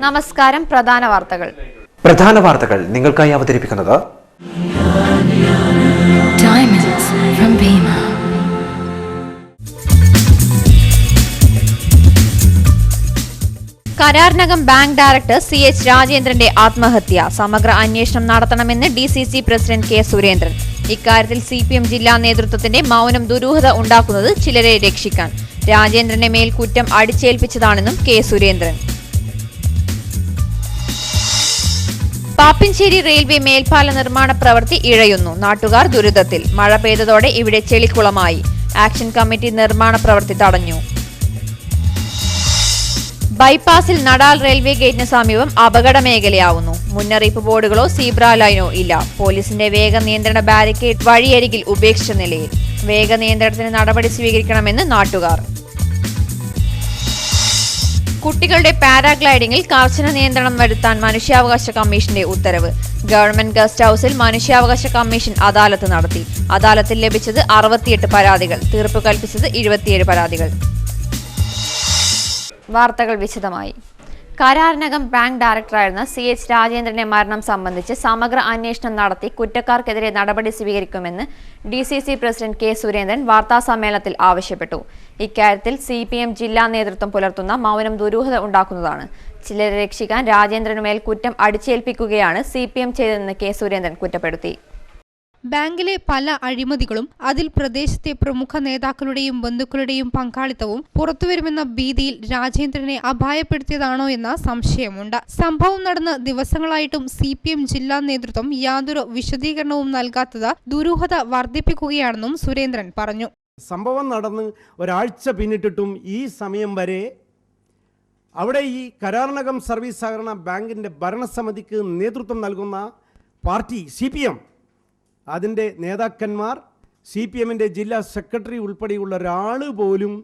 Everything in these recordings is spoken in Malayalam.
നമസ്കാരം. പ്രധാന വാർത്തകൾ നിങ്ങൾക്കായി അവതരിപ്പിക്കുന്നത് കരാറിനകം ബാങ്ക് ഡയറക്ടർ CH രാജേന്ദ്രന്റെ ആത്മഹത്യ സമഗ്ര അന്വേഷണം നടത്തണമെന്ന് DCC പ്രസിഡന്റ് K സുരേന്ദ്രൻ. ഇക്കാര്യത്തിൽ CPM ജില്ലാ നേതൃത്വത്തിന്റെ മൗനം ദുരൂഹത ഉണ്ടാക്കുന്നത് ചിലരെ രക്ഷിക്കാൻ. രാജേന്ദ്രന്റെ മേൽ കുറ്റം അടിച്ചേൽപ്പിച്ചതാണെന്നും K സുരേന്ദ്രൻ. പാപ്പിഞ്ചേരി റെയിൽവേ മേൽപ്പാല നിർമ്മാണ പ്രവൃത്തി ഇഴയുന്നു. നാട്ടുകാർ ദുരിതത്തിൽ. മഴ പെയ്തതോടെ ഇവിടെ ചെളിക്കുളമായി. ആക്ഷൻ കമ്മിറ്റി നിർമ്മാണ പ്രവൃത്തി തടഞ്ഞു. ബൈപ്പാസിൽ നടാൽ റെയിൽവേ ഗേറ്റിന് സമീപം അപകട മേഖലയാവുന്നു. മുന്നറിയിപ്പ് ബോർഡുകളോ സീബ്ര ലൈനോ ഇല്ല. പോലീസിന്റെ വേഗ നിയന്ത്രണ ബാരിക്കേഡ് വഴിയരികിൽ ഉപേക്ഷിച്ച നിലയിൽ. വേഗ നിയന്ത്രണത്തിന് നടപടി സ്വീകരിക്കണമെന്ന് നാട്ടുകാർ. കുട്ടികളുടെ പാരാഗ്ലൈഡിംഗിൽ കർശന നിയന്ത്രണം വരുത്താൻ മനുഷ്യാവകാശ കമ്മീഷന്റെ ഉത്തരവ്. ഗവൺമെന്റ് ഗസ്റ്റ് ഹൌസിൽ മനുഷ്യാവകാശ കമ്മീഷൻ അദാലത്ത് നടത്തി. അദാലത്തിൽ ലഭിച്ചത് 68 പരാതികൾ. തീർപ്പ് കൽപ്പിച്ചത് 27 പരാതികൾ. വാർത്തകൾ വിശദമായി. കരാറിനകം ബാങ്ക് ഡയറക്ടറായിരുന്ന CH രാജേന്ദ്രന്റെ മരണം സംബന്ധിച്ച് സമഗ്ര അന്വേഷണം നടത്തി കുറ്റക്കാർക്കെതിരെ നടപടി സ്വീകരിക്കുമെന്ന് DCC പ്രസിഡന്റ് K സുരേന്ദ്രൻ വാർത്താസമ്മേളനത്തിൽ ആവശ്യപ്പെട്ടു. ഇക്കാര്യത്തിൽ CPM ജില്ലാ നേതൃത്വം പുലർത്തുന്ന മൗനം ദുരൂഹത ഉണ്ടാക്കുന്നതാണ്. ചിലരെ രക്ഷിക്കാൻ രാജേന്ദ്രനുമേൽ കുറ്റം അടിച്ചേൽപ്പിക്കുകയാണ് CPM ചെയ്തതെന്ന് K സുരേന്ദ്രൻ കുറ്റപ്പെടുത്തി. ബാങ്കിലെ പല അഴിമതികളും അതിൽ പ്രദേശത്തെ പ്രമുഖ നേതാക്കളുടെയും ബന്ധുക്കളുടെയും പങ്കാളിത്തവും പുറത്തുവരുമെന്ന ഭീതിയിൽ രാജേന്ദ്രനെ അപായപ്പെടുത്തിയതാണോ എന്ന സംശയമുണ്ട്. സംഭവം നടന്ന് ദിവസങ്ങളായിട്ടും CPM ജില്ലാ നേതൃത്വം യാതൊരു വിശദീകരണവും നൽകാത്തത് ദുരൂഹത വർദ്ധിപ്പിക്കുകയാണെന്നും സുരേന്ദ്രൻ പറഞ്ഞു. സംഭവം നടന്ന് ഒരാഴ്ച പിന്നിട്ടിട്ടും ഈ സമയം വരെ അവിടെ ഈ കരാറിനകം സർവീസ് സഹകരണ ബാങ്കിൻ്റെ ഭരണസമിതിക്ക് നേതൃത്വം നൽകുന്ന പാർട്ടി CPM, അതിൻ്റെ നേതാക്കന്മാർ, CPMൻ്റെ ജില്ലാ സെക്രട്ടറി ഉൾപ്പെടെയുള്ള ഒരാൾ പോലും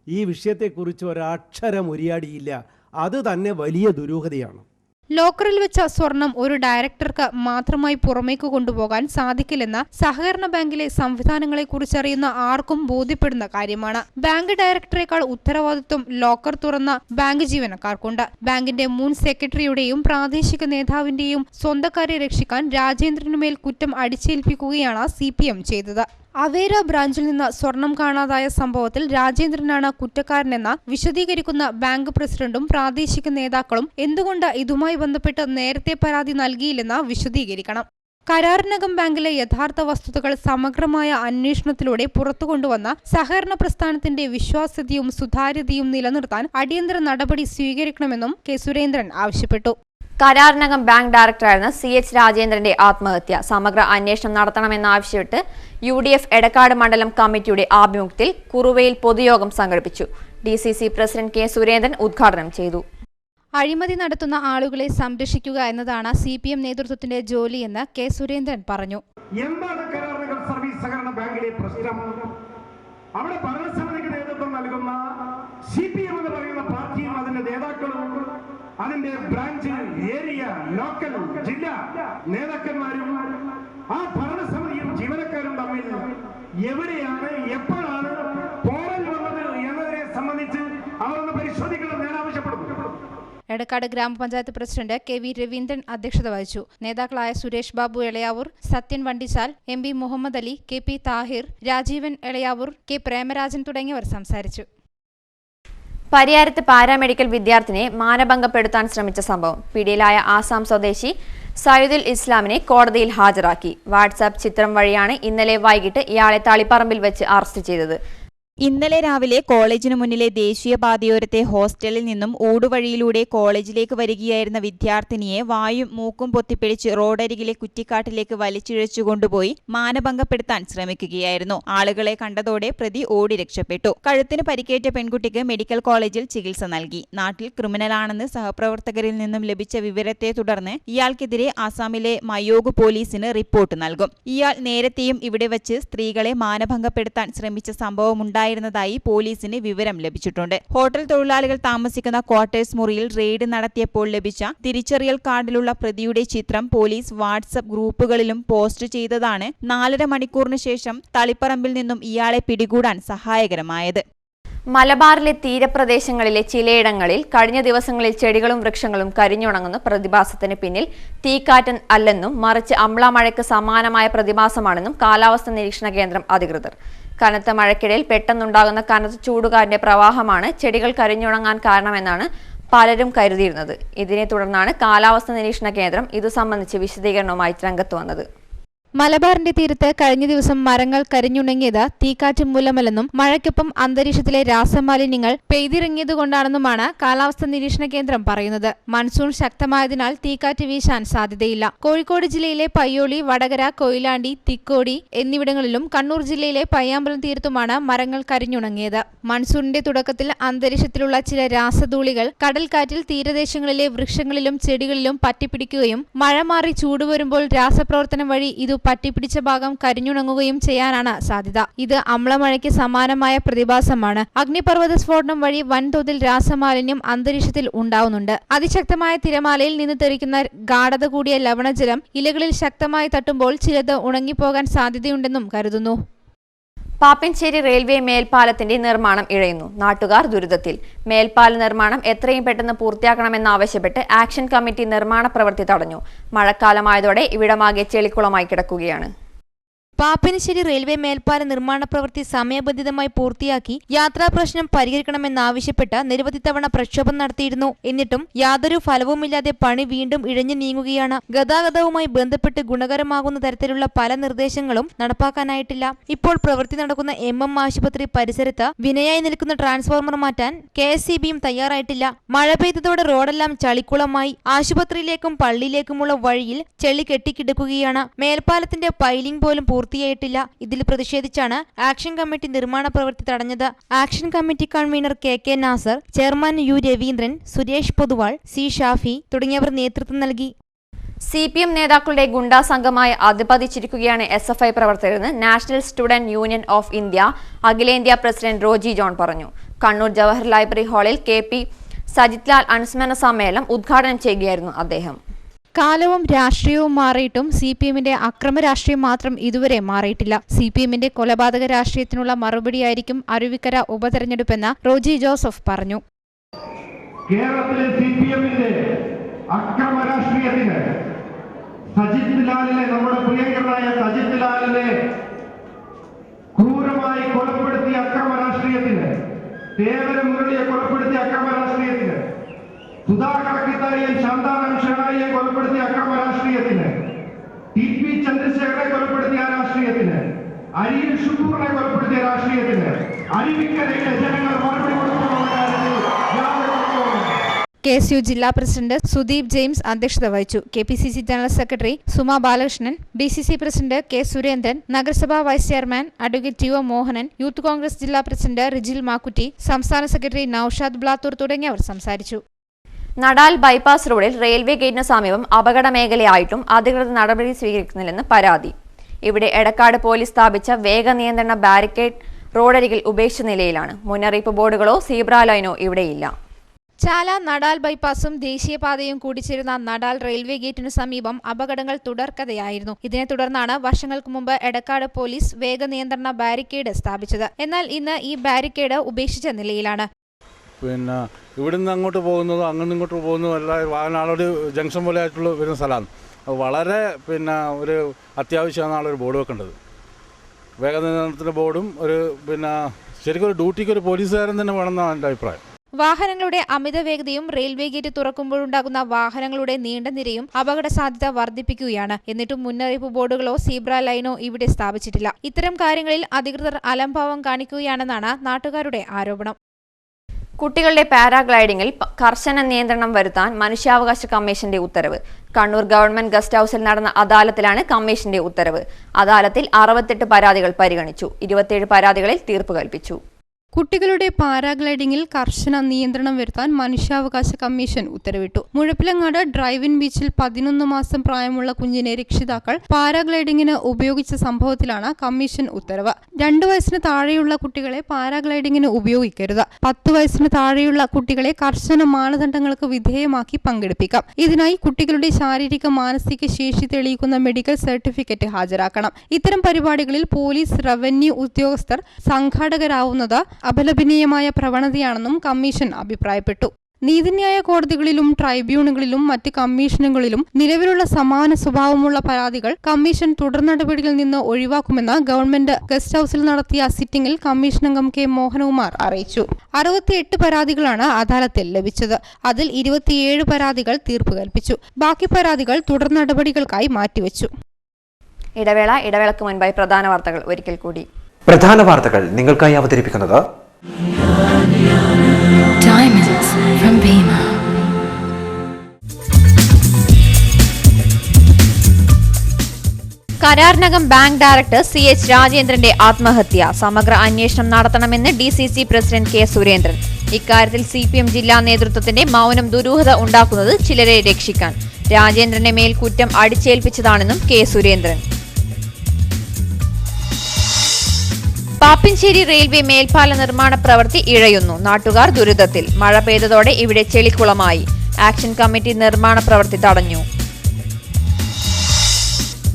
ഈ വിഷയത്തെക്കുറിച്ച് ഒരക്ഷരം ഉരിയാടിയില്ല. അത് തന്നെ വലിയ ദുരൂഹതയാണ്. ലോക്കറിൽ വെച്ച സ്വർണം ഒരു ഡയറക്ടർക്ക് മാത്രമായി പുറമേക്ക് കൊണ്ടുപോകാൻ സാധിക്കില്ലെന്ന സഹകരണ ബാങ്കിലെ സംവിധാനങ്ങളെക്കുറിച്ചറിയുന്ന ആർക്കും ബോധ്യപ്പെടുന്ന കാര്യമാണ്. ബാങ്ക് ഡയറക്ടറേക്കാൾ ഉത്തരവാദിത്വം ലോക്കർ തുറന്ന ബാങ്ക് ജീവനക്കാർക്കുണ്ട്. ബാങ്കിന്റെ മുൻ സെക്രട്ടറിയുടെയും പ്രാദേശിക നേതാവിന്റെയും സ്വന്തക്കാരെ രക്ഷിക്കാൻ രാജേന്ദ്രനുമേൽ കുറ്റം അടിച്ചേൽപ്പിക്കുകയാണ് CPM ചെയ്തത്. അവേര ബ്രാഞ്ചിൽ നിന്ന് സ്വർണം കാണാതായ സംഭവത്തിൽ രാജേന്ദ്രനാണ് കുറ്റക്കാരനെന്ന് വിശദീകരിക്കുന്ന ബാങ്ക് പ്രസിഡന്റും പ്രാദേശിക നേതാക്കളും എന്തുകൊണ്ട് ഇതുമായി ബന്ധപ്പെട്ട് നേരത്തെ പരാതി നൽകിയില്ലെന്ന് വിശദീകരിക്കണം. കരാറിനകം ബാങ്കിലെ യഥാർത്ഥ വസ്തുതകൾ സമഗ്രമായ അന്വേഷണത്തിലൂടെ പുറത്തുകൊണ്ടുവന്ന സഹകരണ പ്രസ്ഥാനത്തിന്റെ വിശ്വാസ്യതയും സുതാര്യതയും നിലനിർത്താൻ അടിയന്തര നടപടി സ്വീകരിക്കണമെന്നും K സുരേന്ദ്രൻ ആവശ്യപ്പെട്ടു. കരാറിനകം ബാങ്ക് ഡയറക്ടറായിരുന്ന CH രാജേന്ദ്രന്റെ ആത്മഹത്യ സമഗ്ര അന്വേഷണം നടത്തണമെന്നാവശ്യപ്പെട്ട് UDF എടക്കാട് മണ്ഡലം കമ്മിറ്റിയുടെ ആഭിമുഖ്യത്തിൽ കുറുവയിൽ പൊതുയോഗം സംഘടിപ്പിച്ചു. DCC പ്രസിഡന്റ് K സുരേന്ദ്രൻ ഉദ്ഘാടനം ചെയ്തു. അഴിമതി നടത്തുന്ന ആളുകളെ സംരക്ഷിക്കുക എന്നതാണ് CPM നേതൃത്വത്തിന്റെ ജോലിയെന്ന് K സുരേന്ദ്രൻ പറഞ്ഞു. എന്താണ് കരാറിനകം സർവീസ് സഹകരണ ബാങ്കിലെ പ്രശ്നം? അവിടെ ഭരണസമിതിക്ക് നേതൃത്വം നൽകുന്ന CPM എന്ന് പറയുന്ന പാർട്ടിയും അതിന്റെ നേതാക്കളും അതിന്റെ ബ്രാഞ്ച്, ഏരിയ, ലോക്കൽ, ജില്ലാ നേതാക്കന്മാരും ആ ഭരണസമിതിയും ജീവനക്കാരും തമ്മിൽ എവിടെയാണ്, എപ്പോഴാണ് പോറൽ വന്നത് എന്നതിനെ സംബന്ധിച്ച് അവരൊന്ന് പരിശോധിക്കണം ഞാൻ ആവശ്യപ്പെടുന്നു. എടക്കാട് ഗ്രാമപഞ്ചായത്ത് പ്രസിഡന്റ് KV രവീന്ദ്രൻ അധ്യക്ഷത വഹിച്ചു. നേതാക്കളായ Suresh Babu Elayavoor, Sathyan Vandichal, MB Muhammad Ali, KP Thahir, Rajeevan Elayavoor, K Premarajan തുടങ്ങിയവർ സംസാരിച്ചു. പരിയാരത്ത് പാരാമെഡിക്കൽ വിദ്യാർത്ഥിനെ മാനഭംഗപ്പെടുത്താൻ ശ്രമിച്ച സംഭവം. പിടിയിലായ ആസാം സ്വദേശി സയ്യിദുൽ ഇസ്ലാമിനെ കോടതിയിൽ ഹാജരാക്കി. വാട്സാപ്പ് ചിത്രം വഴിയാണ് ഇന്നലെ വൈകിട്ട് ഇയാളെ തളിപ്പറമ്പിൽ വെച്ച് അറസ്റ്റ് ചെയ്തത്. ഇന്നലെ രാവിലെ കോളേജിനു മുന്നിലെ ദേശീയപാതയോരത്തെ ഹോസ്റ്റലിൽ നിന്നും ഊടുവഴിയിലൂടെ കോളേജിലേക്ക് വരികയായിരുന്ന വിദ്യാർത്ഥിനിയെ വായും മൂക്കും പൊത്തിപ്പിടിച്ച് റോഡരികിലെ കുറ്റിക്കാട്ടിലേക്ക് വലിച്ചിഴച്ചു കൊണ്ടുപോയി മാനഭംഗപ്പെടുത്താൻ ശ്രമിക്കുകയായിരുന്നു. ആളുകളെ കണ്ടതോടെ പ്രതി ഓടി രക്ഷപ്പെട്ടു. കഴുത്തിന് പരിക്കേറ്റ പെൺകുട്ടിക്ക് മെഡിക്കൽ കോളേജിൽ ചികിത്സ നൽകി. നാട്ടിൽ ക്രിമിനലാണെന്ന് സഹപ്രവർത്തകരിൽ നിന്നും ലഭിച്ച വിവരത്തെ തുടർന്ന് ഇയാൾക്കെതിരെ ആസാമിലെ മയോഗ് പോലീസിന് റിപ്പോർട്ട് നൽകും. ഇയാൾ നേരത്തെയും ഇവിടെ വച്ച് സ്ത്രീകളെ മാനഭംഗപ്പെടുത്താൻ ശ്രമിച്ച സംഭവമുണ്ടായി ായി പോലീസിന് വിവരം ലഭിച്ചിട്ടുണ്ട്. ഹോട്ടൽ തൊഴിലാളികൾ താമസിക്കുന്ന ക്വാർട്ടേഴ്സ് മുറിയിൽ റെയ്ഡ് നടത്തിയപ്പോൾ ലഭിച്ച തിരിച്ചറിയൽ കാർഡിലുള്ള പ്രതിയുടെ ചിത്രം പോലീസ് വാട്സ്ആപ്പ് ഗ്രൂപ്പുകളിലും പോസ്റ്റ് ചെയ്തതാണ് 4.5 മണിക്കൂറിന് ശേഷം തളിപ്പറമ്പിൽ നിന്നും ഇയാളെ പിടികൂടാൻ സഹായകരമായത്. മലബാറിലെ തീരപ്രദേശങ്ങളിലെ ചിലയിടങ്ങളിൽ കഴിഞ്ഞ ദിവസങ്ങളിൽ ചെടികളും വൃക്ഷങ്ങളും കരിഞ്ഞുണങ്ങുന്ന പ്രതിഭാസത്തിന് പിന്നിൽ തീക്കാറ്റ് അല്ലെന്നും മറിച്ച് അമ്ലമഴയ്ക്ക് സമാനമായ പ്രതിഭാസമാണെന്നും കാലാവസ്ഥാ നിരീക്ഷണ കേന്ദ്രം അധികൃതർ. കനത്ത മഴയ്ക്കിടയിൽ പെട്ടെന്നുണ്ടാകുന്ന കനത്ത ചൂടുകാറ്റിന്റെ പ്രവാഹമാണ് ചെടികൾ കരിഞ്ഞുണങ്ങാൻ കാരണമെന്നാണ് പലരും കരുതിയിരുന്നത്. ഇതിനെ തുടർന്നാണ് കാലാവസ്ഥാ നിരീക്ഷണ കേന്ദ്രം ഇതു സംബന്ധിച്ച് വിശദീകരണവുമായി രംഗത്ത് വന്നത്. മലബാറിന്റെ തീരത്ത് കഴിഞ്ഞ ദിവസം മരങ്ങൾ കരിഞ്ഞുണങ്ങിയത് തീക്കാറ്റ് മൂലമല്ലെന്നും മഴയ്ക്കൊപ്പം അന്തരീക്ഷത്തിലെ രാസമാലിന്യങ്ങൾ പെയ്തിറങ്ങിയതുകൊണ്ടാണെന്നുമാണ് കാലാവസ്ഥാ നിരീക്ഷണ കേന്ദ്രം പറയുന്നത്. മൺസൂൺ ശക്തമായതിനാൽ തീക്കാറ്റ് വീശാൻ സാധ്യതയില്ല. കോഴിക്കോട് ജില്ലയിലെ പയ്യോളി, വടകര, കൊയിലാണ്ടി, തിക്കോടി എന്നിവിടങ്ങളിലും കണ്ണൂർ ജില്ലയിലെ പയ്യാമ്പലം തീരത്തുമാണ് മരങ്ങൾ കരിഞ്ഞുണങ്ങിയത്. മൺസൂണിന്റെ തുടക്കത്തിൽ അന്തരീക്ഷത്തിലുള്ള ചില രാസധൂളികൾ കടൽക്കാറ്റിൽ തീരദേശങ്ങളിലെ വൃക്ഷങ്ങളിലും ചെടികളിലും പറ്റിപ്പിടിക്കുകയും മഴ മാറി ചൂടുവരുമ്പോൾ രാസപ്രവർത്തനം വഴി ഇത് പറ്റിപ്പിടിച്ച ഭാഗം കരിഞ്ഞുണങ്ങുകയും ചെയ്യാനാണ് സാധ്യത. ഇത് അമ്ലമഴയ്ക്ക് സമാനമായ പ്രതിഭാസമാണ്. അഗ്നിപർവ്വത സ്ഫോടനം വഴി വൻതോതിൽ രാസമാലിന്യം അന്തരീക്ഷത്തിൽ ഉണ്ടാവുന്നുണ്ട്. അതിശക്തമായ തിരമാലയിൽ നിന്ന് തെറിക്കുന്ന ഗാഢത കൂടിയ ലവണജലം ഇലകളിൽ ശക്തമായി തട്ടുമ്പോൾ ചിലത് ഉണങ്ങിപ്പോകാൻ സാധ്യതയുണ്ടെന്നും കരുതുന്നു. പാപ്പിൻശ്ശേരി റെയിൽവേ മേൽപ്പാലത്തിന്റെ നിർമ്മാണം ഇഴയുന്നു. നാട്ടുകാർ ദുരിതത്തിൽ. മേൽപ്പാല നിർമ്മാണം എത്രയും പെട്ടെന്ന് പൂർത്തിയാക്കണമെന്നാവശ്യപ്പെട്ട് ആക്ഷൻ കമ്മിറ്റി നിർമ്മാണ പ്രവൃത്തി തടഞ്ഞു. മഴക്കാലമായതോടെ ഇവിടമാകെ ചെളിക്കുളമായി കിടക്കുകയാണ്. പാപ്പിനിശ്ശേരി റെയിൽവേ മേൽപ്പാല നിർമ്മാണ പ്രവൃത്തി സമയബന്ധിതമായി പൂർത്തിയാക്കി യാത്രാ പ്രശ്നം പരിഹരിക്കണമെന്നാവശ്യപ്പെട്ട് നിരവധി തവണ പ്രക്ഷോഭം നടത്തിയിരുന്നു. എന്നിട്ടും യാതൊരു ഫലവുമില്ലാതെ പണി വീണ്ടും ഇഴഞ്ഞു നീങ്ങുകയാണ്. ഗതാഗതവുമായി ബന്ധപ്പെട്ട് ഗുണകരമാകുന്ന തരത്തിലുള്ള പല നിർദ്ദേശങ്ങളും നടപ്പാക്കാനായിട്ടില്ല. ഇപ്പോൾ പ്രവൃത്തി നടക്കുന്ന MM ആശുപത്രി പരിസരത്ത് വിനയായി നിൽക്കുന്ന ട്രാൻസ്ഫോർമർ മാറ്റാൻ KSCBയും തയ്യാറായിട്ടില്ല. മഴ പെയ്തതോടെ റോഡെല്ലാം ചളിക്കുളമായി. ആശുപത്രിയിലേക്കും പള്ളിയിലേക്കുമുള്ള വഴിയിൽ ചെളി കെട്ടിക്കിടക്കുകയാണ്. മേൽപ്പാലത്തിന്റെ പൈലിംഗ് പോലും പൂർത്തിയായിട്ടില്ല. ഇതിൽ പ്രതിഷേധിച്ചാണ് ആക്ഷൻ കമ്മിറ്റി നിർമ്മാണ പ്രവൃത്തി തടഞ്ഞത്. Action committee convener KK Nasar, chairman U Raveendran, Suresh Poduval, C Shafi തുടങ്ങിയവർ നേതൃത്വം നൽകി. CPM നേതാക്കളുടെ ഗുണ്ടാ സംഘമായി അധിപതിച്ചിരിക്കുകയാണ് SFI പ്രവർത്തകരെന്ന് national student union of India അഖിലേന്ത്യാ പ്രസിഡന്റ് റോജി ജോൺ പറഞ്ഞു. കണ്ണൂർ ജവഹർ ലൈബ്രറി ഹാളിൽ KP സജിത് ലാൽ അനുസ്മരണ സമ്മേളനം ഉദ്ഘാടനം ചെയ്യുകയായിരുന്നു അദ്ദേഹം. കാലവും രാഷ്ട്രീയവും മാറിയിട്ടും CPMന്റെ അക്രമ രാഷ്ട്രീയം മാത്രം ഇതുവരെ മാറിയിട്ടില്ല. CPMന്റെ കൊലപാതക രാഷ്ട്രീയത്തിനുള്ള മറുപടിയായിരിക്കും അരുവിക്കര ഉപതെരഞ്ഞെടുപ്പെന്ന് റോജി ജോസഫ് പറഞ്ഞു. കേരളത്തിലെ CPMന്റെ അക്രമ രാഷ്ട്രീയത്തിന് സജിത് ലാലിനെ, നമ്മുടെ പ്രിയങ്കരനായ സജിത് ലാലിനെ ക്രൂരമായി കൊലപ്പെടുത്തിയ അക്രമ രാഷ്ട്രീയത്തിന്, തേവര മുരളിയെ കൊലപ്പെടുത്തിയ അക്രമ രാഷ്ട്രീയത്തിന്, സുധാകർ കിത്താരിയെ, ശാന്താറാം ഷെണായിയെ കൊലപ്പെടുത്തിയ അക്രമ രാഷ്ട്രീയത്തിന്, TP ചന്ദ്രശേഖരനെ കൊലപ്പെടുത്തിയ രാഷ്ട്രീയത്തിന്, അരിയിൽ ഷുക്കൂറിനെ കൊലപ്പെടുത്തിയ രാഷ്ട്രീയത്തിന് അരുവിക്കരയിലെ ജനങ്ങൾ മറുപടി കൊടുക്കുന്ന കാര്യത്തിൽ KSU ജില്ലാ പ്രസിഡന്റ് സുദീപ് ജെയിംസ് അധ്യക്ഷത വഹിച്ചു. KPCC general secretary Suma Balakrishnan, DCC president K Surendran, നഗരസഭാ vice chairman advocate TO Mohanan, youth Congress ജില്ലാ പ്രസിഡന്റ് റിജിൽ മാക്കുറ്റി, സംസ്ഥാന സെക്രട്ടറി നൌഷാദ് ബ്ലാത്തൂർ തുടങ്ങിയവർ സംസാരിച്ചു. നടാൽ ബൈപ്പാസ് റോഡിൽ റെയിൽവേ ഗേറ്റിന് സമീപം അപകട മേഖലയായിട്ടും അധികൃതർ നടപടി സ്വീകരിക്കുന്നില്ലെന്ന് പരാതി. ഇവിടെ എടക്കാട് പോലീസ് സ്ഥാപിച്ച വേഗ നിയന്ത്രണ ബാരിക്കേഡ് റോഡരികിൽ ഉപേക്ഷിച്ച നിലയിലാണ്. മുന്നറിയിപ്പ് ബോർഡുകളോ സീബ്ര ലൈനോ ഇവിടെയില്ല. ചാല നടാൽ ബൈപ്പാസും ദേശീയപാതയും കൂടിച്ചേരുന്ന നടാൽ റെയിൽവേ ഗേറ്റിനു സമീപം അപകടങ്ങൾ തുടർക്കഥയായിരുന്നു. ഇതിനെ തുടർന്നാണ് വർഷങ്ങൾക്ക് മുമ്പ് എടക്കാട് പോലീസ് വേഗ നിയന്ത്രണ ബാരിക്കേഡ് സ്ഥാപിച്ചത്. എന്നാൽ ഇന്ന് ഈ ബാരിക്കേഡ് ഉപേക്ഷിച്ച നിലയിലാണ്. പിന്നെ ഇവിടുന്ന് അങ്ങോട്ട് പോകുന്നതും അങ്ങോട്ടും ഇങ്ങോട്ട് പോകുന്നതും എല്ലാം വാഹനങ്ങളൊരു ജംഗ്ഷൻ പോലെ ആയിട്ടുള്ള വരുന്ന സ്ഥലമാണ്. അത് വളരെ ഒരു അത്യാവശ്യമാണ് ഒരു ബോർഡ് വെക്കേണ്ടത്. വേഗനിയന്ത്രണത്തിൻ്റെ ബോർഡും ശരിക്കും ഒരു ഡ്യൂട്ടിക്ക് ഒരു പോലീസുകാരൻ തന്നെ വേണമെന്നാണ് എൻ്റെ അഭിപ്രായം. വാഹനങ്ങളുടെ അമിത വേഗതയും റെയിൽവേ ഗേറ്റ് തുറക്കുമ്പോഴുണ്ടാകുന്ന വാഹനങ്ങളുടെ നീണ്ട നിരയും അപകട സാധ്യത വർദ്ധിപ്പിക്കുകയാണ്. എന്നിട്ടും മുന്നറിയിപ്പ് ബോർഡുകളോ സീബ്ര ലൈനോ ഇവിടെ സ്ഥാപിച്ചിട്ടില്ല. ഇത്തരം കാര്യങ്ങളിൽ അധികൃതർ അലംഭാവം കാണിക്കുകയാണെന്നാണ് നാട്ടുകാരുടെ ആരോപണം. കുട്ടികളുടെ പാരാഗ്ലൈഡിംഗിൽ കർശന നിയന്ത്രണം വരുത്താൻ മനുഷ്യാവകാശ കമ്മീഷന്റെ ഉത്തരവ്. കണ്ണൂർ ഗവൺമെന്റ് ഗസ്റ്റ് ഹൌസിൽ നടന്ന അദാലത്തിലാണ് കമ്മീഷന്റെ ഉത്തരവ്. അദാലത്തിൽ 68 പരാതികൾ പരിഗണിച്ചു. 27 പരാതികളിൽ തീർപ്പ് കൽപ്പിച്ചു. കുട്ടികളുടെ പാരാഗ്ലൈഡിംഗിൽ കർശന നിയന്ത്രണം വരുത്താൻ മനുഷ്യാവകാശ കമ്മീഷൻ ഉത്തരവിട്ടു. മുഴപ്പിലങ്ങാട് ഡ്രൈവിൻ ബീച്ചിൽ 11 മാസം പ്രായമുള്ള കുഞ്ഞിനെ രക്ഷിതാക്കൾ പാരാഗ്ലൈഡിംഗിന് ഉപയോഗിച്ച സംഭവത്തിലാണ് കമ്മീഷൻ ഉത്തരവ്. 2 വയസ്സിന് താഴെയുള്ള കുട്ടികളെ പാരാഗ്ലൈഡിംഗിന് ഉപയോഗിക്കരുത്. 10 വയസ്സിന് താഴെയുള്ള കുട്ടികളെ കർശന മാനദണ്ഡങ്ങൾക്ക് വിധേയമാക്കി പങ്കെടുപ്പിക്കാം. ഇതിനായി കുട്ടികളുടെ ശാരീരിക മാനസിക ശേഷി തെളിയിക്കുന്ന മെഡിക്കൽ സർട്ടിഫിക്കറ്റ് ഹാജരാക്കണം. ഇത്തരം പരിപാടികളിൽ പോലീസ്, റവന്യൂ ഉദ്യോഗസ്ഥർ സംഘാടകരാവുന്നത് അപലപനീയമായ പ്രവണതയാണെന്നും കമ്മീഷൻ അഭിപ്രായപ്പെട്ടു. നീതിന്യായ കോടതികളിലും ട്രൈബ്യൂണലുകളിലും മറ്റ് കമ്മീഷനുകളിലും നിലവിലുള്ള സമാന സ്വഭാവമുള്ള പരാതികൾ കമ്മീഷൻ തുടർ നടപടികളിൽ നിന്ന് ഒഴിവാക്കുമെന്ന് ഗവൺമെന്റ് ഗസ്റ്റ് ഹൌസിൽ നടത്തിയ സിറ്റിംഗിൽ കമ്മീഷൻ അംഗം കെ മോഹനകുമാർ അറിയിച്ചു. 68 പരാതികളാണ് അദാലത്തിൽ ലഭിച്ചത്. അതിൽ 27 പരാതികൾ തീർപ്പ് കൽപ്പിച്ചു. ബാക്കി പരാതികൾ തുടർ നടപടികൾക്കായി മാറ്റിവെച്ചു. ഇടവേളക്ക് മുൻപായി പ്രധാന വാർത്തകൾ ഒരിക്കൽ കൂടി. പ്രധാന വാർത്തകൾ നിങ്ങൾക്കായി അവതരിപ്പിക്കുന്നത് Diamonds from Bima. കരാറിനകം ബാങ്ക് ഡയറക്ടർ CH രാജേന്ദ്രന്റെ ആത്മഹത്യ സമഗ്ര അന്വേഷണം നടത്തണമെന്ന് DCC പ്രസിഡന്റ് കെ സുരേന്ദ്രൻ. ഇക്കാര്യത്തിൽ CPM ജില്ലാ നേതൃത്വത്തിന്റെ മൗനം ദുരൂഹത ഉണ്ടാക്കുന്നത് ചിലരെ രക്ഷിക്കാൻ. രാജേന്ദ്രന്റെ മേൽ കുറ്റം അടിച്ചേൽപ്പിച്ചതാണെന്നും കെ സുരേന്ദ്രൻ. പാപ്പിൻശ്ശേരി റെയിൽവേ മേൽപ്പാല നിർമ്മാണ പ്രവൃത്തി ഇഴയുന്നു. നാട്ടുകാർ ദുരിതത്തിൽ. മഴ പെയ്തതോടെ ഇവിടെ ചെളിക്കുളമായി. ആക്ഷൻ കമ്മിറ്റി നിർമ്മാണ പ്രവൃത്തി തടഞ്ഞു.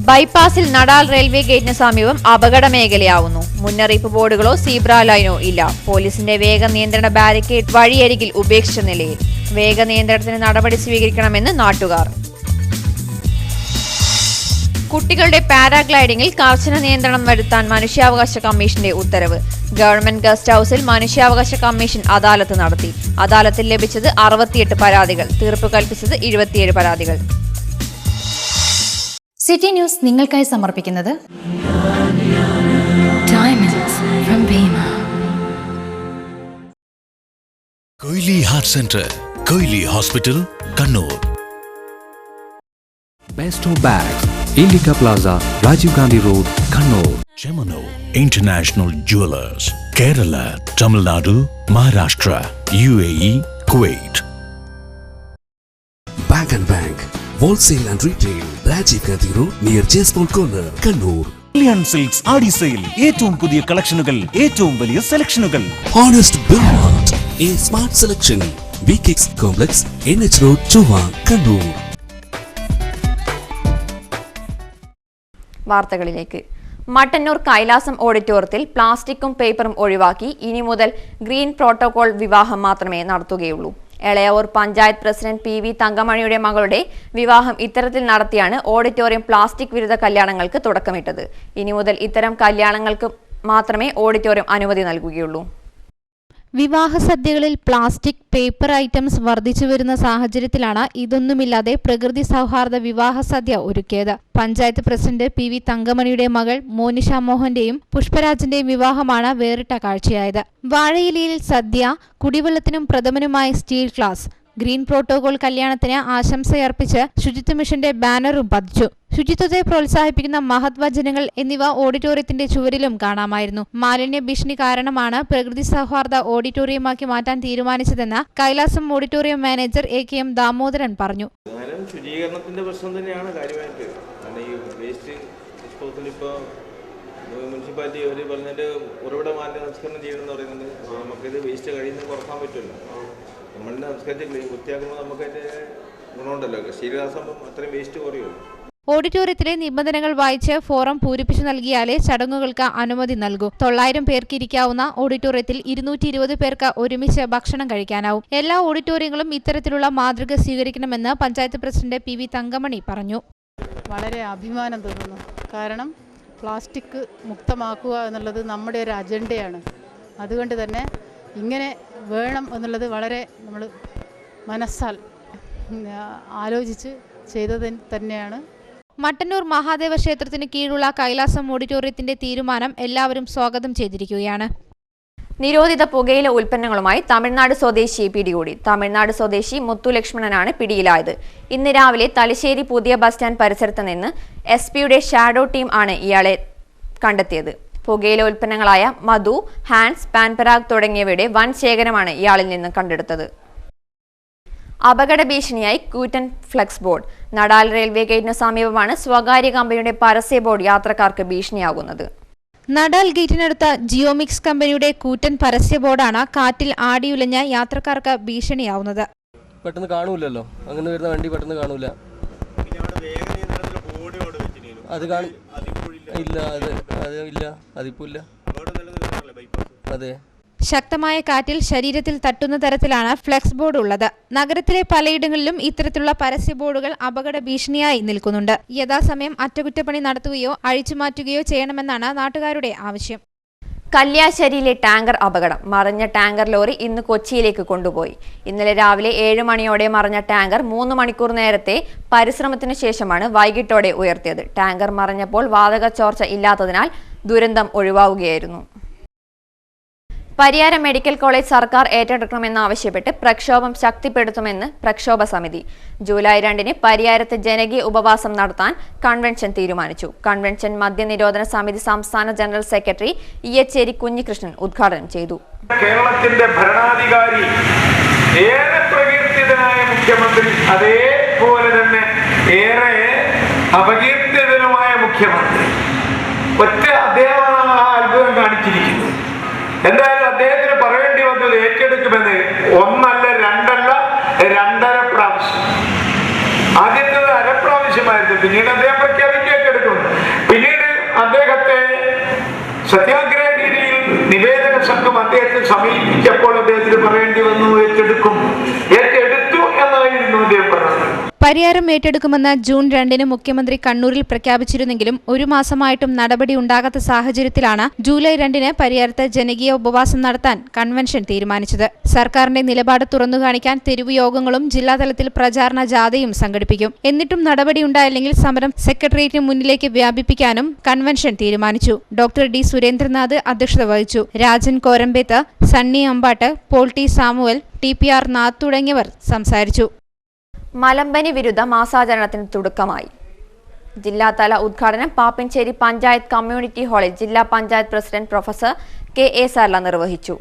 ബൈപ്പാസിൽ നടാൽ റെയിൽവേ ഗേറ്റിന് സമീപം അപകട മേഖലയാവുന്നു. മുന്നറിയിപ്പ് ബോർഡുകളോ സീബ്ര ലൈനോ ഇല്ല. പോലീസിന്റെ വേഗ നിയന്ത്രണ ബാരിക്കേഡ് വഴിയരികിൽ ഉപേക്ഷിച്ച നിലയിൽ. വേഗ നിയന്ത്രണത്തിന് നടപടി സ്വീകരിക്കണമെന്ന് നാട്ടുകാർ. കുട്ടികളുടെ പാരാഗ്ലൈഡിംഗിൽ കർശന നിയന്ത്രണം വരുത്താൻ മനുഷ്യാവകാശ കമ്മീഷന്റെ ഉത്തരവ്. ഗവൺമെന്റ് ഗസ്റ്റ് ഹൌസിൽ മനുഷ്യാവകാശ കമ്മീഷൻ അദാലത്ത് നടത്തി. അദാലത്തിൽ ലഭിച്ചത് 68 പരാതികൾ. തീർപ്പ് കൽപ്പിച്ചത് 27 പരാതികൾ. സിറ്റി ന്യൂസ് നിങ്ങൾക്കായി സമർപ്പിക്കുന്നത് Diamonds from Bima. Koyili heart centre, Koyili hospital, Kannur. Besto Bags, Indica Plaza, Rajiv Gandhi Road, Kannur. Gemino International Jewelers, Kerala, Tamil Nadu, Maharashtra, UAE, Kuwait. Bank and Bank, Wholesale and Retail, Rajiv Gandhi Road near Chespol Corner, Kannur. Kalian Silks ആടി സെയിൽ. ഏറ്റവും പുതിയ കളക്ഷനുകൾ, ഏറ്റവും വലിയ സെലക്ഷനുകൾ. Honest Bill Mart, a smart selection. VKX Complex, NH Road, Chuva, Kannur. വാർത്തകളിലേക്ക്. മട്ടന്നൂർ കൈലാസം ഓഡിറ്റോറിയത്തിൽ പ്ലാസ്റ്റിക്കും പേപ്പറും ഒഴിവാക്കി ഇനി മുതൽ ഗ്രീൻ പ്രോട്ടോകോൾ വിവാഹം മാത്രമേ നടത്തുകയുള്ളൂ. എളയാവൂർ പഞ്ചായത്ത് പ്രസിഡന്റ് PV തങ്കമണിയുടെ മകളുടെ വിവാഹം ഇത്തരത്തിൽ നടത്തിയാണ് ഓഡിറ്റോറിയം പ്ലാസ്റ്റിക് വിരുദ്ധ കല്യാണങ്ങൾക്ക് തുടക്കമിട്ടത്. ഇനി മുതൽ ഇത്തരം കല്യാണങ്ങൾക്ക് മാത്രമേ ഓഡിറ്റോറിയം അനുമതി നൽകുകയുള്ളൂ. വിവാഹ സദ്യകളിൽ പ്ലാസ്റ്റിക്, പേപ്പർ ഐറ്റംസ് വർദ്ധിച്ചു വരുന്ന സാഹചര്യത്തിലാണ് ഇതൊന്നുമില്ലാതെ പ്രകൃതി സൗഹാർദ്ദ വിവാഹ സദ്യ ഒരുക്കിയത്. പഞ്ചായത്ത് പ്രസിഡന്റ് PV തങ്കമണിയുടെ മകൾ മോനിഷ മോഹന്റെയും പുഷ്പരാജിന്റെയും വിവാഹമാണ് വേറിട്ട കാഴ്ചയായത്. വാഴയിലയിൽ സദ്യ, കുടിവെള്ളത്തിനും പ്രഥമനുമായി സ്റ്റീൽ ഗ്ലാസ്, ഗ്രീൻ പ്രോട്ടോകോൾ കല്യാണത്തിന് ആശംസയർപ്പിച്ച് ശുചിത്വ മിഷന്റെ ബാനറും പതിച്ചു. ശുചിത്വത്തെ പ്രോത്സാഹിപ്പിക്കുന്ന മഹത് വചനങ്ങൾ എന്നിവ ഓഡിറ്റോറിയത്തിന്റെ ചുവരിലും കാണാമായിരുന്നു. മാലിന്യ ഭീഷണി കാരണമാണ് പ്രകൃതി സൗഹാർദ്ദ ഓഡിറ്റോറിയമാക്കി മാറ്റാൻ തീരുമാനിച്ചതെന്ന് കൈലാസം ഓഡിറ്റോറിയം മാനേജർ AKM ദാമോദരൻ പറഞ്ഞു. ശുചീകരണത്തിന്റെ പ്രശ്നം തന്നെയാണ് കാര്യമായിട്ട്. ഈ വേസ്റ്റ് ഡിസ്പോസൽ ഇപ്പോൾ മുനിസിപ്പാലിറ്റി അവർ പറഞ്ഞിട്ട് ഉറവിട മാലിന്യ സംസ്കരണം ചെയ്യണമെന്ന് പറയുന്നുണ്ട്. അപ്പോൾ നമുക്കിത് വേസ്റ്റ് കഴിയുന്നത് കുറക്കാൻ പറ്റുമല്ലോ. നമ്മളിനെ സംസ്കരിച്ച് വൃത്തിയാക്കുമ്പോൾ നമുക്കതിൻ്റെ ഗുണമുണ്ടല്ലോ. ശീലദാസമ്പം അത്രയും വേസ്റ്റ് കുറയുമല്ലോ. ഓഡിറ്റോറിയത്തിലെ നിബന്ധനകൾ വായിച്ച് ഫോറം പൂരിപ്പിച്ചു നൽകിയാലേ ചടങ്ങുകൾക്ക് അനുമതി നൽകൂ. 900 പേർക്ക് ഇരിക്കാവുന്ന ഓഡിറ്റോറിയത്തിൽ 220 പേർക്ക് ഒരുമിച്ച് ഭക്ഷണം കഴിക്കാനാവും. എല്ലാ ഓഡിറ്റോറിയങ്ങളും ഇത്തരത്തിലുള്ള മാതൃക സ്വീകരിക്കണമെന്ന് പഞ്ചായത്ത് പ്രസിഡന്റ് PV തങ്കമണി പറഞ്ഞു. വളരെ അഭിമാനം തോന്നുന്നു. കാരണം പ്ലാസ്റ്റിക് മുക്തമാക്കുക എന്നുള്ളത് നമ്മുടെ ഒരു അജണ്ടയാണ്. അതുകൊണ്ട് തന്നെ ഇങ്ങനെ വേണം എന്നുള്ളത് വളരെ നമ്മൾ മനസ്സാൽ ആലോചിച്ച് ചെയ്തത് തന്നെയാണ്. മട്ടന്നൂർ മഹാദേവ ക്ഷേത്രത്തിന് കീഴിലുള്ള കൈലാസം ഓഡിറ്റോറിയത്തിന്റെ തീരുമാനം എല്ലാവരും സ്വാഗതം ചെയ്തിരിക്കുകയാണ്. നിരോധിത പുകയില ഉൽപ്പന്നങ്ങളുമായി തമിഴ്നാട് സ്വദേശിയെ പിടികൂടി. തമിഴ്നാട് സ്വദേശി മുത്തുലക്ഷ്മണനാണ് പിടിയിലായത്. ഇന്ന് രാവിലെ തലശ്ശേരി പുതിയ ബസ് സ്റ്റാൻഡ് പരിസരത്ത് നിന്ന് SP-യുടെ ഷാഡോ ടീം ആണ് ഇയാളെ കണ്ടെത്തിയത്. പുകയില ഉൽപ്പന്നങ്ങളായ മധു, ഹാൻസ്, പാൻപരാഗ് തുടങ്ങിയവയുടെ വൻ ശേഖരമാണ് ഇയാളിൽ നിന്ന് കണ്ടെടുത്തത്. അപകട ഭീഷണിയായി കൂറ്റൻ ഫ്ലെക്സ് ബോർഡ്. നടാൽ റെയിൽവേ ഗേറ്റിന് സമീപമാണ് സ്വകാര്യ കമ്പനിയുടെ പരസ്യ ബോർഡ് യാത്രക്കാർക്ക് ഭീഷണിയാകുന്നത്. നടാൽ ഗേറ്റിനടുത്ത ജിയോമിക്സ് കമ്പനിയുടെ കൂറ്റൻ പരസ്യ ബോർഡാണ് കാറ്റിൽ ആടിയുലഞ്ഞ യാത്രക്കാർക്ക് ഭീഷണിയാവുന്നത്. പെട്ടെന്ന് കാണൂലല്ലോ, അങ്ങനെ വരുന്ന വണ്ടി പെട്ടെന്ന് കാണൂല. ഇല്ല, അതിപ്പോ ഇല്ല. അതെ, ശക്തമായ കാറ്റിൽ ശരീരത്തിൽ തട്ടുന്ന തരത്തിലാണ് ഫ്ലെക്സ് ബോർഡ് ഉള്ളത്. നഗരത്തിലെ പലയിടങ്ങളിലും ഇത്തരത്തിലുള്ള പരസ്യ ബോർഡുകൾ അപകട ഭീഷണിയായി നിൽക്കുന്നുണ്ട്. യഥാസമയം അറ്റകുറ്റപ്പണി നടത്തുകയോ അഴിച്ചുമാറ്റുകയോ ചെയ്യണമെന്നാണ് നാട്ടുകാരുടെ ആവശ്യം. കല്യാശ്ശേരിയിലെ ടാങ്കർ അപകടം. മറിഞ്ഞ ടാങ്കർ ലോറി ഇന്ന് കൊച്ചിയിലേക്ക് കൊണ്ടുപോയി. ഇന്നലെ രാവിലെ 7 മണിയോടെ മറിഞ്ഞ ടാങ്കർ 3 മണിക്കൂർ നേരത്തെ പരിശ്രമത്തിനു ശേഷമാണ് വൈകിട്ടോടെ ഉയർത്തിയത്. ടാങ്കർ മറിഞ്ഞപ്പോൾ വാതക ചോർച്ച ഇല്ലാത്തതിനാൽ ദുരന്തം ഒഴിവാവുകയായിരുന്നു. പരിയാരം മെഡിക്കൽ കോളേജ് സർക്കാർ ഏറ്റെടുക്കണമെന്നാവശ്യപ്പെട്ട് പ്രക്ഷോഭം ശക്തിപ്പെടുത്തുമെന്ന് പ്രക്ഷോഭ സമിതി. ജൂലൈ 2-ന് പരിയാരത്ത് ജനകീയ ഉപവാസം നടത്താൻ കൺവെൻഷൻ തീരുമാനിച്ചു. കൺവെൻഷൻ മദ്യനിരോധന സമിതി സംസ്ഥാന ജനറൽ സെക്രട്ടറി ഇയച്ചേരി കുഞ്ഞികൃഷ്ണൻ ഉദ്ഘാടനം ചെയ്തു. കേരളത്തിന്റെ ഭരണാധികാരി, ഏറെ പ്രകീർത്തിതനായ മുഖ്യമന്ത്രി, അതേപോലെ തന്നെ ഏറെ അപകീർത്തിതനുമായ മുഖ്യമന്ത്രി, ഒറ്റ അദ്ദേഹമാണ് ആ അത്ഭുതം കാണിച്ചിരിക്കുന്നത്. എന്തായാലും അദ്ദേഹത്തിന് പറയേണ്ടി വന്നത് ഏറ്റെടുക്കുമെന്ന് 1 അല്ല 2 അല്ല 2.5 പ്രാവശ്യം. ആദ്യത്തേത് 1/2 പ്രാവശ്യമായിരുന്നു. പിന്നീട് അദ്ദേഹം പ്രഖ്യാപിച്ച് ഏറ്റെടുക്കുന്നു. പിന്നീട് അദ്ദേഹത്തെ സത്യാഗ്രഹ രീതിയിൽ നിവേദന സംഘം അദ്ദേഹത്തെ സമീപിച്ചപ്പോൾ അദ്ദേഹത്തിന് പറയേണ്ടി വന്നു ഏറ്റെടുക്കും. ഏറ്റെടുത്തു എന്നായിരുന്നു അദ്ദേഹം പറഞ്ഞത്. പരിയാരം ഏറ്റെടുക്കുമെന്ന് ജൂൺ 2-ന് മുഖ്യമന്ത്രി കണ്ണൂരിൽ പ്രഖ്യാപിച്ചിരുന്നെങ്കിലും 1 മാസമായിട്ടും നടപടി ഉണ്ടാകാത്ത സാഹചര്യത്തിലാണ് ജൂലൈ 2-ന് പരിയാരത്ത് ജനകീയ ഉപവാസം നടത്താൻ കൺവെൻഷൻ തീരുമാനിച്ചത്. സർക്കാരിന്റെ നിലപാട് തുറന്നു കാണിക്കാൻ തെരുവ് യോഗങ്ങളും ജില്ലാതലത്തിൽ പ്രചാരണ ജാഥയും സംഘടിപ്പിക്കും. എന്നിട്ടും നടപടി ഉണ്ടായില്ലെങ്കിൽ സമരം സെക്രട്ടേറിയറ്റിന് മുന്നിലേക്ക് വ്യാപിപ്പിക്കാനും കൺവെൻഷൻ തീരുമാനിച്ചു. ഡോക്ടർ ഡി സുരേന്ദ്രനാഥ് അധ്യക്ഷത വഹിച്ചു. Rajan Korambeth, Sunny Ambatt, Paul T Samuel, TPR Nath തുടങ്ങിയവർ സംസാരിച്ചു. മലമ്പനി വിരുദ്ധ മാസാചരണത്തിന് തുടക്കമായി. ജില്ലാതല ഉദ്ഘാടനം പാപ്പിൻശ്ശേരി പഞ്ചായത്ത് കമ്മ്യൂണിറ്റി ഹാളിൽ ജില്ലാ പഞ്ചായത്ത് പ്രസിഡന്റ് പ്രൊഫസർ KA സർല നിർവഹിച്ചു.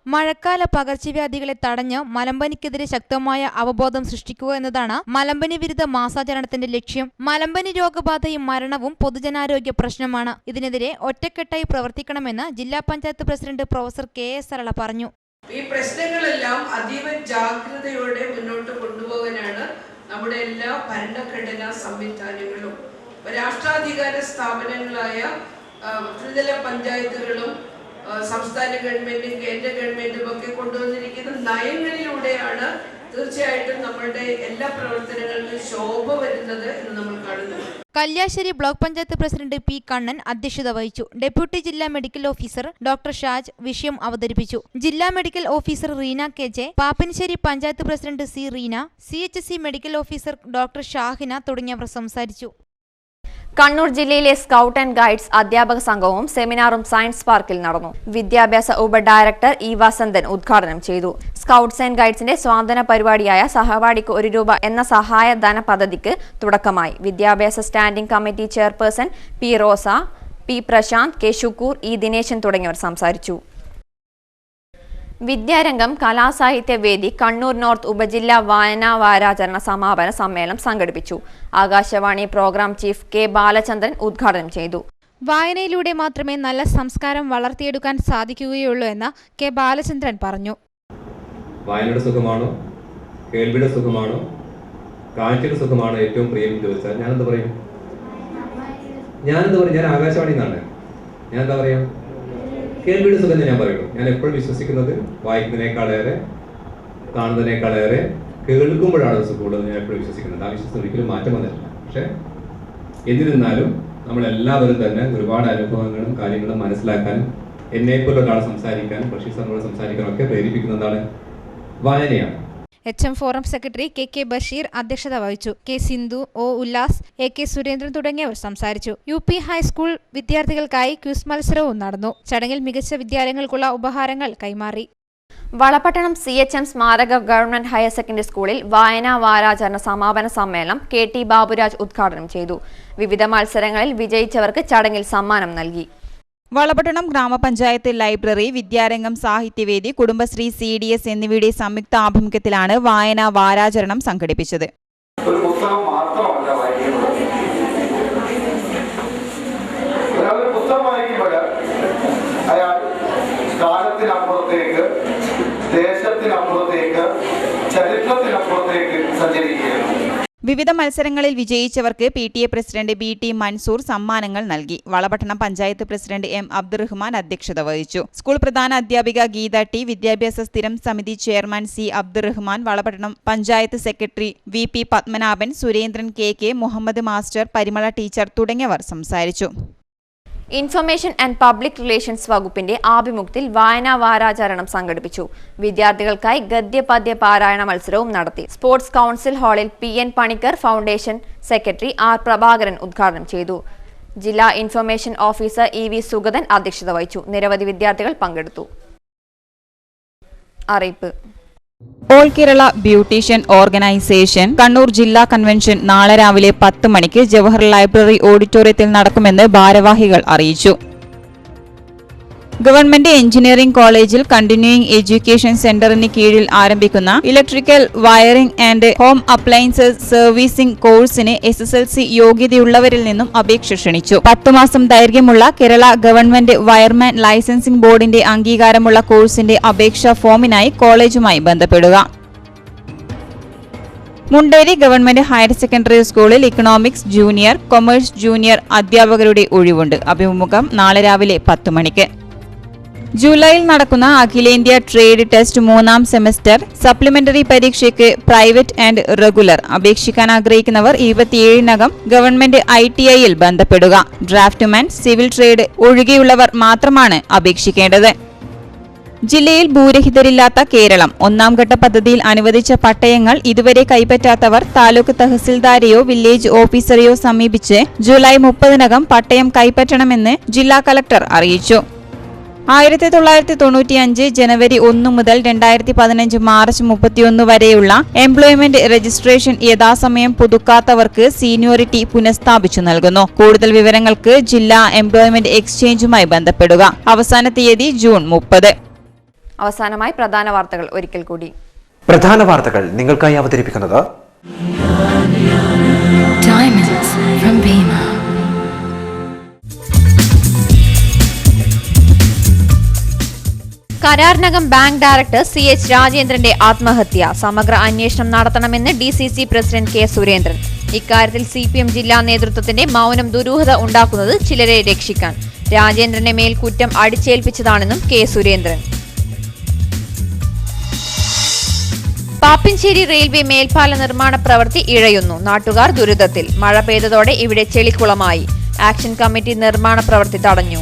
മഴക്കാല പകർച്ചവ്യാധികളെ തടഞ്ഞ് മലമ്പനിക്കെതിരെ ശക്തമായ അവബോധം സൃഷ്ടിക്കുക എന്നതാണ് മലമ്പനി വിരുദ്ധ മാസാചരണത്തിന്റെ ലക്ഷ്യം. മലമ്പനി രോഗബാധയും മരണവും പൊതുജനാരോഗ്യ പ്രശ്നമാണ്. ഇതിനെതിരെ ഒറ്റക്കെട്ടായി പ്രവർത്തിക്കണമെന്ന് ജില്ലാ പഞ്ചായത്ത് പ്രസിഡന്റ് പ്രൊഫസർ KA സർല പറഞ്ഞു. ഈ പ്രശ്നങ്ങളെല്ലാം അതീവ ജാഗ്രതയോടെ മുന്നോട്ട് കൊണ്ടുപോകാനാണ് നമ്മുടെ എല്ലാ ഭരണഘടനാ സംവിധാനങ്ങളും രാഷ്ട്രാധികാര സ്ഥാപനങ്ങളായ ത്രിതല പഞ്ചായത്തുകളും സംസ്ഥാന ഗവൺമെന്റും കേന്ദ്ര ഗവൺമെന്റും ഒക്കെ കൊണ്ടുവന്നിരിക്കുന്ന നയങ്ങളിലൂടെയാണ് തീർച്ചയായിട്ടും നമ്മളുടെ എല്ലാ പ്രവർത്തനങ്ങൾക്കും ശോഭ വരുന്നത് എന്ന് നമ്മൾ കാണുന്നത്. Kalliasseri block panchayat president P. Kannan അധ്യക്ഷത വഹിച്ചു. ഡെപ്യൂട്ടി ജില്ലാ മെഡിക്കൽ ഓഫീസർ ഡോക്ടർ ഷാജ് വിഷയം അവതരിപ്പിച്ചു. ജില്ലാ medical officer Reena KJ, Pappinissery panchayat president C. Reena, CHC medical officer doctor Shahina തുടങ്ങിയവർ സംസാരിച്ചു. കണ്ണൂർ ജില്ലയിലെ സ്കൗട്ട് ആൻഡ് ഗൈഡ്സ് അധ്യാപക സംഘവും സെമിനാറും സയൻസ് പാർക്കിൽ നടന്നു. വിദ്യാഭ്യാസ ഉപ ഡയറക്ടർ E. വസന്തൻ ഉദ്ഘാടനം ചെയ്തു. സ്കൗട്ട്സ് ആൻഡ് ഗൈഡ്സിന്റെ സ്വാതന്ത്ര്യ പരിപാടിയായ സഹപാഠിക്ക് ₹1 എന്ന സഹായധന പദ്ധതിക്ക് തുടക്കമായി. വിദ്യാഭ്യാസ standing committee chairperson P. Rosa, P. Prashanth, K. Shukkur, E. Dineshan തുടങ്ങിയവർ സംസാരിച്ചു. വിദ്യാരംഗം കലാസാഹിത്യ വേദി കണ്ണൂർ നോർത്ത് ഉപജില്ലാ വായനാ വാരാചരണ സമാപന സമ്മേളനം സംഘടിപ്പിച്ചു. Akashvani programme chief K. Balachandran ഉദ്ഘാടനം ചെയ്തു. വായനയിലൂടെ മാത്രമേ നല്ല സംസ്കാരം വളർത്തിയെടുക്കാൻ സാധിക്കുകയുള്ളൂ എന്ന് K. ബാലചന്ദ്രൻ പറഞ്ഞു. വായനയുടെ സുഖമാണോ, കേൾവിയുടെ സുഖമാണോ, കാഴ്ചയുടെ സുഖമാണോ ഏറ്റവും പ്രിയം ചോദിച്ചാൽ ഞാനെന്താ പറയും? ഞാൻ ആകാശവാണി എന്നാണ്. ഞാൻ എന്താ പറയാ? കേൾവിയുടെ സുഖം എന്ന് ഞാൻ പറയുള്ളൂ. ഞാൻ എപ്പോഴും വിശ്വസിക്കുന്നത് വായിക്കുന്നതിനേക്കാളേറെ കാണുന്നതിനേക്കാളേറെ കേൾക്കുമ്പോഴാണ് സുഖമുള്ളത്. ഞാൻ എപ്പോഴും വിശ്വസിക്കുന്നുണ്ട്. ആ വിശ്വാസം ഒരിക്കലും മാറ്റം വന്നിട്ടില്ല. പക്ഷെ എന്നിരുന്നാലും നമ്മളെല്ലാവരും തന്നെ ഒരുപാട് അനുഭവങ്ങളും കാര്യങ്ങളും മനസ്സിലാക്കാനും എന്നെപ്പോലെ ഒരാൾ സംസാരിക്കാനും ബഷീർ സാറിനോട് സംസാരിക്കാനും ഒക്കെ പ്രേരിപ്പിക്കുന്നതാണ് വായനയാണ്. HM forum secretary KK Basheer അധ്യക്ഷത വഹിച്ചു. K. Sindhu, O. Ullas, AK Surendran തുടങ്ങിയവർ സംസാരിച്ചു. UP ഹൈസ്കൂൾ വിദ്യാർത്ഥികൾക്കായി ക്വിസ് മത്സരവും നടന്നു. ചടങ്ങിൽ മികച്ച വിദ്യാലയങ്ങൾക്കുള്ള ഉപഹാരങ്ങൾ കൈമാറി. വളപട്ടണം CHM സ്മാരക ഗവൺമെന്റ് ഹയർ സെക്കൻഡറി സ്കൂളിൽ വായനാ വാരാചരണ സമാപന സമ്മേളനം KT ബാബുരാജ് ഉദ്ഘാടനം ചെയ്തു. വിവിധ മത്സരങ്ങളിൽ വിജയിച്ചവർക്ക് ചടങ്ങിൽ സമ്മാനം നൽകി. വളപട്ടണം ഗ്രാമപഞ്ചായത്ത് ലൈബ്രറി, വിദ്യാരംഗം സാഹിത്യവേദി, കുടുംബശ്രീ CDS എന്നിവയുടെ സംയുക്ത ആഭിമുഖ്യത്തിലാണ് വായനാ വാരാചരണം സംഘടിപ്പിച്ചത്. ഒരു പുസ്തകം മാത്രമല്ല വായിക്കുന്നത്. ഒരു പുസ്തകം വായിക്കുമ്പോൾ അയാൾ കാലത്തിനപ്പുറത്തേക്ക്, ദേശത്തിനപ്പുറത്തേക്ക്, ചരിത്രത്തിനപ്പുറത്തേക്ക് സഞ്ചരിക്കുകയാണ്. വിവിധ മത്സരങ്ങളിൽ വിജയിച്ചവർക്ക് PTA പ്രസിഡന്റ് BT മൻസൂർ സമ്മാനങ്ങൾ നൽകി. വളപട്ടണം പഞ്ചായത്ത് പ്രസിഡന്റ് M അബ്ദുറഹ്മാൻ അധ്യക്ഷത വഹിച്ചു. സ്കൂൾ പ്രധാന അധ്യാപിക ഗീത T, വിദ്യാഭ്യാസ സ്ഥിരം സമിതി chairman C Abdurahman, Valapattanam panchayat secretary VP Padmanabhan, Surendran KK, Muhammad master, Parimala teacher തുടങ്ങിയവർ സംസാരിച്ചു. ഇൻഫർമേഷൻ ആൻഡ് പബ്ലിക് റിലേഷൻസ് വകുപ്പിന്റെ ആഭിമുഖ്യത്തിൽ വായനാ വാരാചരണം സംഘടിപ്പിച്ചു. വിദ്യാർത്ഥികൾക്കായി ഗദ്യപദ്യ പാരായണ മത്സരവും നടത്തി. സ്പോർട്സ് കൗൺസിൽ ഹാളിൽ PN Panicker foundation secretary R Prabhakaran ഉദ്ഘാടനം ചെയ്തു. ജില്ലാ ഇൻഫർമേഷൻ ഓഫീസർ EV സുഗതൻ അധ്യക്ഷത വഹിച്ചു. നിരവധി വിദ്യാർത്ഥികൾ പങ്കെടുത്തു. അറിയിപ്പ്. All Kerala beautician organisation Kannur ജില്ലാ കൺവെൻഷൻ നാളെ രാവിലെ 10 മണിക്ക് ജവഹർ ലൈബ്രറി ഓഡിറ്റോറിയത്തിൽ നടക്കുമെന്ന് ഭാരവാഹികൾ അറിയിച്ചു. ഗവൺമെന്റ് എഞ്ചിനീയറിംഗ് കോളേജിൽ കണ്ടിന്യൂയിങ് എഡ്യൂക്കേഷൻ സെന്ററിന് കീഴിൽ ആരംഭിക്കുന്ന electrical wiring and home appliances servicing കോഴ്സിന് SSLC യോഗ്യതയുള്ളവരിൽ നിന്നും അപേക്ഷ ക്ഷണിച്ചു. 10 മാസം ദൈർഘ്യമുള്ള കേരള ഗവൺമെന്റ് വയർമാൻ ലൈസൻസിംഗ് ബോർഡിന്റെ അംഗീകാരമുള്ള കോഴ്സിന്റെ അപേക്ഷാ ഫോമിനായി കോളേജുമായി ബന്ധപ്പെടുക. മുണ്ടേരി ഗവൺമെന്റ് ഹയർ സെക്കൻഡറി സ്കൂളിൽ ഇക്കണോമിക്സ് ജൂനിയർ, കൊമേഴ്സ് ജൂനിയർ അധ്യാപകരുടെ ഒഴിവുണ്ട്. അഭിമുഖം നാളെ രാവിലെ 10 മണിക്ക്. ജൂലൈയിൽ നടക്കുന്ന അഖിലേന്ത്യാ ട്രേഡ് ടെസ്റ്റ് 3ാം സെമസ്റ്റർ സപ്ലിമെന്ററി പരീക്ഷയ്ക്ക് പ്രൈവറ്റ് ആൻഡ് റെഗുലർ അപേക്ഷിക്കാൻ ആഗ്രഹിക്കുന്നവർ 27-നകം ഗവൺമെന്റ് ITIയിൽ ബന്ധപ്പെടുക. ഡ്രാഫ്റ്റ്മാൻ, സിവിൽ ട്രേഡ് ഒഴികെയുള്ളവർ മാത്രമാണ് അപേക്ഷിക്കേണ്ടത്. ജില്ലയിൽ ഭൂരഹിതരില്ലാത്ത കേരളം 1ാം ഘട്ട പദ്ധതിയിൽ അനുവദിച്ച പട്ടയങ്ങൾ ഇതുവരെ കൈപ്പറ്റാത്തവർ താലൂക്ക് തഹസിൽദാരെയോ വില്ലേജ് ഓഫീസറെയോ സമീപിച്ച് ജൂലൈ 30-നകം പട്ടയം കൈപ്പറ്റണമെന്ന് ജില്ലാ കളക്ടർ അറിയിച്ചു. 1995 ജനുവരി 1 മുതൽ 2015 മാർച്ച് 31 വരെയുള്ള എംപ്ലോയ്മെന്റ് രജിസ്ട്രേഷൻ യഥാസമയം പുതുക്കാത്തവർക്ക് സീനിയോറിറ്റി പുനഃസ്ഥാപിച്ചു നൽകുന്നു. കൂടുതൽ വിവരങ്ങൾക്ക് ജില്ലാ എംപ്ലോയ്മെന്റ് എക്സ്ചേഞ്ചുമായി ബന്ധപ്പെടുക. അവസാന തീയതി ജൂൺ 30. അവസാനമായി പ്രധാന വാർത്തകൾ ഒരിക്കൽ കൂടി. പ്രധാന വാർത്തകൾ നിങ്ങൾക്കായി അവതരിപ്പിക്കുന്നത് Diamonds from Bima. കരാറിനകം ബാങ്ക് ഡയറക്ടർ CH രാജേന്ദ്രന്റെ ആത്മഹത്യ സമഗ്ര അന്വേഷണം നടത്തണമെന്ന് DCC പ്രസിഡന്റ് K സുരേന്ദ്രൻ. ഇക്കാര്യത്തിൽ CPM ജില്ലാ നേതൃത്വത്തിന്റെ മൗനം ദുരൂഹത ഉണ്ടാക്കുന്നത് ചിലരെ രക്ഷിക്കാൻ. രാജേന്ദ്രന്റെ മേൽ കുറ്റം അടിച്ചേൽപ്പിച്ചതാണെന്നും K സുരേന്ദ്രൻ. പാപ്പിൻശ്ശേരി റെയിൽവേ മേൽപ്പാല നിർമ്മാണ പ്രവൃത്തി ഇഴയുന്നു. നാട്ടുകാർ ദുരിതത്തിൽ. മഴ പെയ്തതോടെ ഇവിടെ ചെളിക്കുളമായി. ആക്ഷൻ കമ്മിറ്റി നിർമ്മാണ പ്രവൃത്തി തടഞ്ഞു.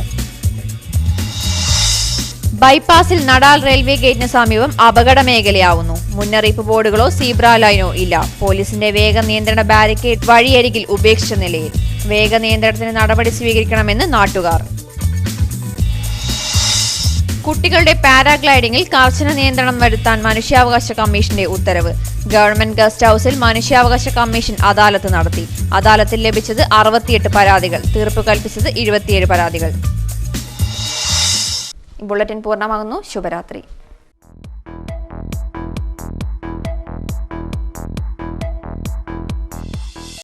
ബൈപ്പാസിൽ നടാൽ റെയിൽവേ ഗേറ്റിന് സമീപം അപകട മേഖലയാവുന്നു. മുന്നറിയിപ്പ് ബോർഡുകളോ സീബ്ര ലൈനോ ഇല്ല. പോലീസിന്റെ വേഗ നിയന്ത്രണ ബാരിക്കേഡ് വഴിയരികിൽ ഉപേക്ഷിച്ച നിലയിൽ. വേഗ നിയന്ത്രണത്തിന് നടപടി സ്വീകരിക്കണമെന്ന് നാട്ടുകാർ. കുട്ടികളുടെ പാരാഗ്ലൈഡിംഗിൽ കർശന നിയന്ത്രണം വരുത്താൻ മനുഷ്യാവകാശ കമ്മീഷന്റെ ഉത്തരവ്. ഗവൺമെന്റ് ഗസ്റ്റ് ഹൌസിൽ മനുഷ്യാവകാശ കമ്മീഷൻ അദാലത്ത് നടത്തി. അദാലത്തിൽ ലഭിച്ചത് 68 പരാതികൾ. തീർപ്പ് കൽപ്പിച്ചത് 27 പരാതികൾ. ബുള്ളറ്റിൻ പൂർണ്ണമാകുന്നു. ശുഭരാത്രി.